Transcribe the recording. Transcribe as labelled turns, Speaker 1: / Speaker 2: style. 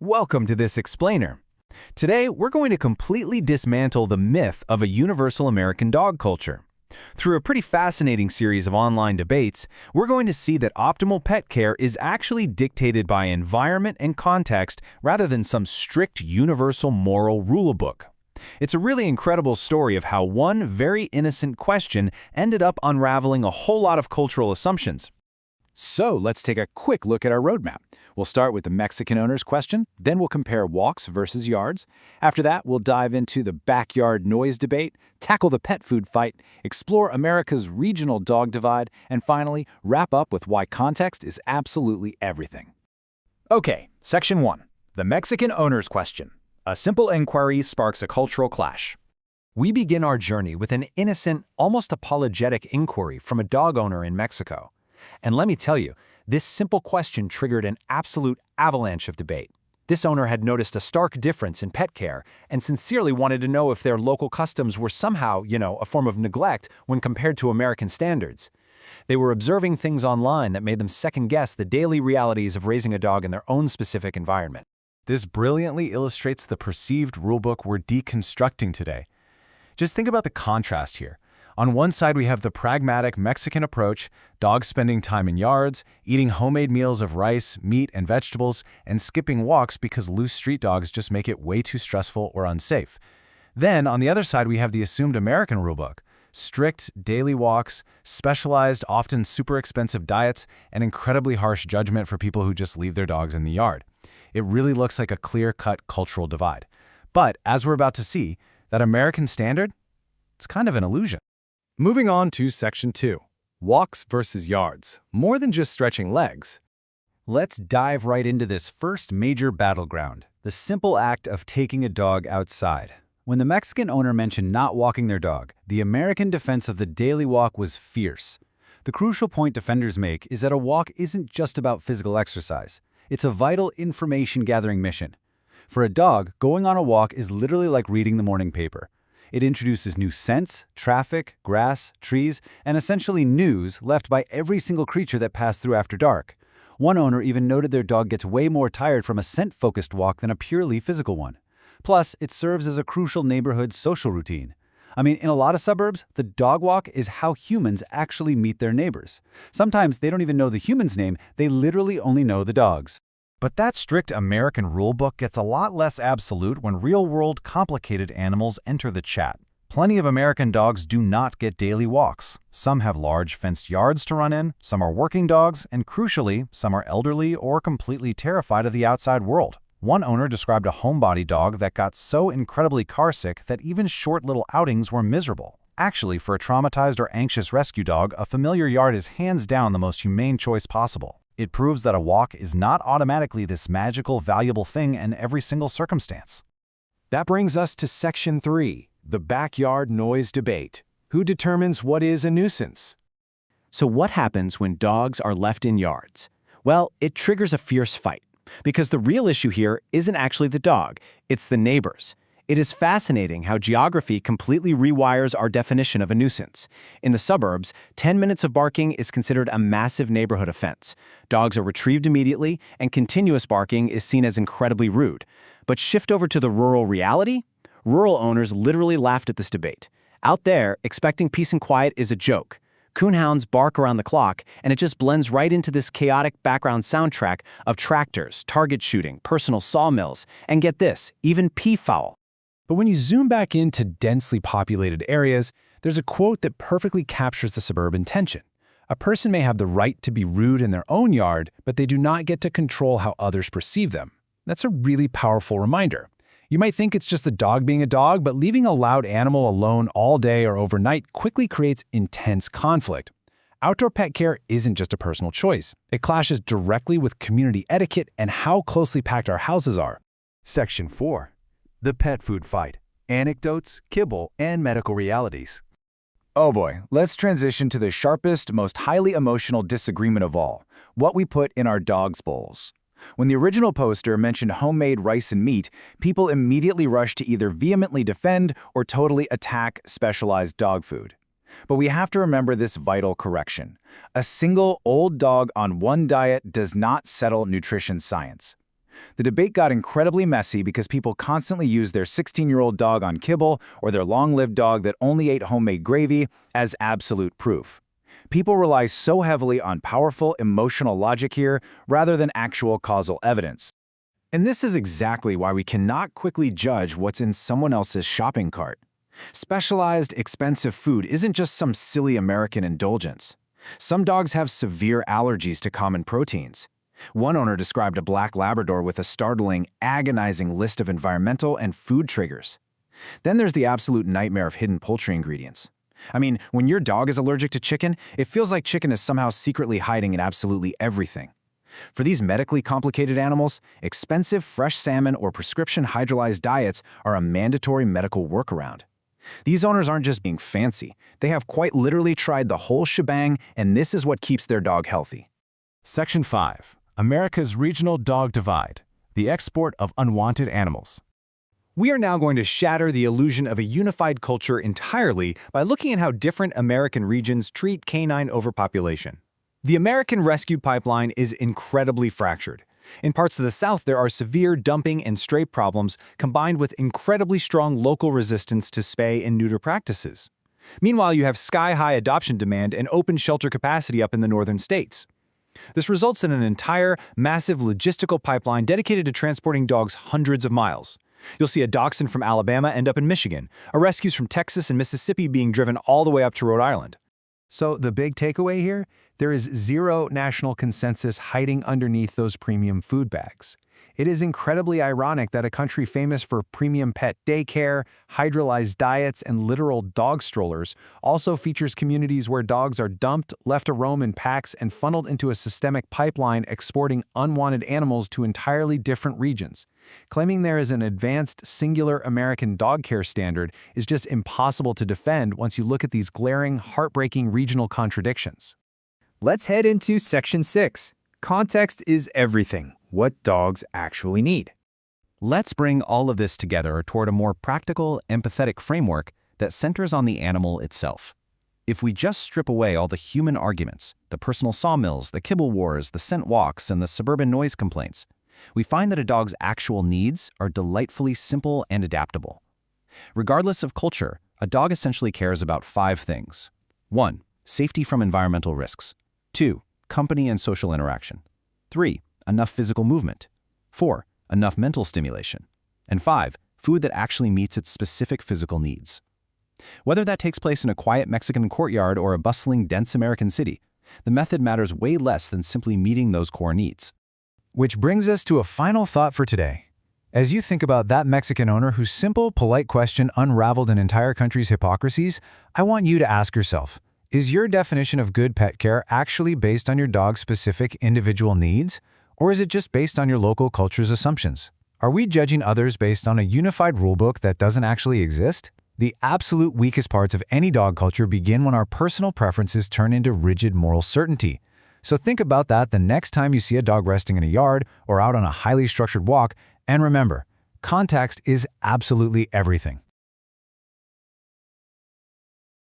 Speaker 1: Welcome to this explainer. Today, we're going to completely dismantle the myth of a universal American dog culture. Through a pretty fascinating series of online debates, we're going to see that optimal pet care is actually dictated by environment and context rather than some strict universal moral rulebook. It's a really incredible story of how one very innocent question ended up unraveling a whole lot of cultural assumptions.
Speaker 2: So let's take a quick look at our roadmap. We'll start with the Mexican owner's question, then we'll compare walks versus yards. After that, we'll dive into the backyard noise debate, tackle the pet food fight, explore America's regional dog divide, and finally, wrap up with why context is absolutely everything.
Speaker 3: Okay, Section 1. The Mexican owner's question. A simple inquiry sparks a cultural clash. We begin our journey with an innocent, almost apologetic inquiry from a dog owner in Mexico. And let me tell you, this simple question triggered an absolute avalanche of debate. This owner had noticed a stark difference in pet care and sincerely wanted to know if their local customs were somehow, a form of neglect when compared to American standards. They were observing things online that made them second-guess the daily realities of raising a dog in their own specific environment.
Speaker 1: This brilliantly illustrates the perceived rulebook we're deconstructing today. Just think about the contrast here. On one side, we have the pragmatic Mexican approach, dogs spending time in yards, eating homemade meals of rice, meat, and vegetables, and skipping walks because loose street dogs just make it way too stressful or unsafe. Then, on the other side, we have the assumed American rulebook, strict daily walks, specialized, often super expensive diets, and incredibly harsh judgment for people who just leave their dogs in the yard. It really looks like a clear-cut cultural divide. But, as we're about to see, that American standard, it's kind of an illusion.
Speaker 4: Moving on to Section 2. Walks versus yards. More than just stretching legs.
Speaker 3: Let's dive right into this first major battleground, the simple act of taking a dog outside. When the Mexican owner mentioned not walking their dog, the American defense of the daily walk was fierce. The crucial point defenders make is that a walk isn't just about physical exercise. It's a vital information-gathering mission. For a dog, going on a walk is literally like reading the morning paper. It introduces new scents, traffic, grass, trees, and essentially news left by every single creature that passed through after dark. One owner even noted their dog gets way more tired from a scent-focused walk than a purely physical one. Plus, it serves as a crucial neighborhood social routine. In a lot of suburbs, the dog walk is how humans actually meet their neighbors. Sometimes they don't even know the human's name, they literally only know the dog's.
Speaker 1: But that strict American rulebook gets a lot less absolute when real-world, complicated animals enter the chat. Plenty of American dogs do not get daily walks. Some have large fenced yards to run in, some are working dogs, and crucially, some are elderly or completely terrified of the outside world. One owner described a homebody dog that got so incredibly carsick that even short little outings were miserable. Actually, for a traumatized or anxious rescue dog, a familiar yard is hands down the most humane choice possible. It proves that a walk is not automatically this magical, valuable thing in every single circumstance.
Speaker 4: That brings us to Section 3, the backyard noise debate. Who determines what is a nuisance?
Speaker 5: So what happens when dogs are left in yards? Well, it triggers a fierce fight, because the real issue here isn't actually the dog, it's the neighbors. It is fascinating how geography completely rewires our definition of a nuisance. In the suburbs, 10 minutes of barking is considered a massive neighborhood offense. Dogs are retrieved immediately, and continuous barking is seen as incredibly rude. But shift over to the rural reality? Rural owners literally laughed at this debate. Out there, expecting peace and quiet is a joke. Coonhounds bark around the clock, and it just blends right into this chaotic background soundtrack of tractors, target shooting, personal sawmills, and get this, even peafowl.
Speaker 4: But when you zoom back into densely populated areas, there's a quote that perfectly captures the suburban tension. A person may have the right to be rude in their own yard, but they do not get to control how others perceive them. That's a really powerful reminder. You might think it's just a dog being a dog, but leaving a loud animal alone all day or overnight quickly creates intense conflict. Outdoor pet care isn't just a personal choice. It clashes directly with community etiquette and how closely packed our houses are.
Speaker 1: Section 4. The pet food fight. Anecdotes, kibble, and medical realities.
Speaker 2: Oh boy, let's transition to the sharpest, most highly emotional disagreement of all, what we put in our dogs' bowls. When the original poster mentioned homemade rice and meat, people immediately rushed to either vehemently defend or totally attack specialized dog food. But we have to remember this vital correction. A single old dog on one diet does not settle nutrition science. The debate got incredibly messy because people constantly used their 16-year-old dog on kibble or their long-lived dog that only ate homemade gravy as absolute proof. People rely so heavily on powerful emotional logic here rather than actual causal evidence.
Speaker 3: And this is exactly why we cannot quickly judge what's in someone else's shopping cart. Specialized, expensive food isn't just some silly American indulgence. Some dogs have severe allergies to common proteins. One owner described a black Labrador with a startling, agonizing list of environmental and food triggers. Then there's the absolute nightmare of hidden poultry ingredients. I mean, when your dog is allergic to chicken, it feels like chicken is somehow secretly hiding in absolutely everything. For these medically complicated animals, expensive fresh salmon or prescription hydrolyzed diets are a mandatory medical workaround. These owners aren't just being fancy. They have quite literally tried the whole shebang, and this is what keeps their dog healthy.
Speaker 1: Section 5. America's Regional Dog Divide, the export of unwanted animals.
Speaker 3: We are now going to shatter the illusion of a unified culture entirely by looking at how different American regions treat canine overpopulation. The American rescue pipeline is incredibly fractured. In parts of the South, there are severe dumping and stray problems combined with incredibly strong local resistance to spay and neuter practices. Meanwhile, you have sky-high adoption demand and open shelter capacity up in the northern states. This results in an entire, massive logistical pipeline dedicated to transporting dogs hundreds of miles. You'll see a dachshund from Alabama end up in Michigan, a rescues from Texas and Mississippi being driven all the way up to Rhode Island.
Speaker 4: So the big takeaway here? There is zero national consensus hiding underneath those premium food bags. It is incredibly ironic that a country famous for premium pet daycare, hydrolyzed diets, and literal dog strollers also features communities where dogs are dumped, left to roam in packs, and funneled into a systemic pipeline exporting unwanted animals to entirely different regions. Claiming there is an advanced, singular American dog care standard is just impossible to defend once you look at these glaring, heartbreaking regional contradictions.
Speaker 2: Let's head into Section 6. Context is everything. What dogs actually need.
Speaker 5: Let's bring all of this together toward a more practical, empathetic framework that centers on the animal itself. If we just strip away all the human arguments, the personal sawmills, the kibble wars, the scent walks, and the suburban noise complaints, we find that a dog's actual needs are delightfully simple and adaptable. Regardless of culture, a dog essentially cares about 5 things. 1. Safety from environmental risks. 2. Company and social interaction. 3. Enough physical movement. 4. Enough mental stimulation. And 5. Food that actually meets its specific physical needs. Whether that takes place in a quiet Mexican courtyard or a bustling, dense American city, the method matters way less than simply meeting those core needs.
Speaker 3: Which brings us to a final thought for today. As you think about that Mexican owner whose simple, polite question unraveled an entire country's hypocrisies, I want you to ask yourself, is your definition of good pet care actually based on your dog's specific individual needs? Or is it just based on your local culture's assumptions? Are we judging others based on a unified rulebook that doesn't actually exist? The absolute weakest parts of any dog culture begin when our personal preferences turn into rigid moral certainty. So think about that the next time you see a dog resting in a yard or out on a highly structured walk, and remember, context is absolutely everything.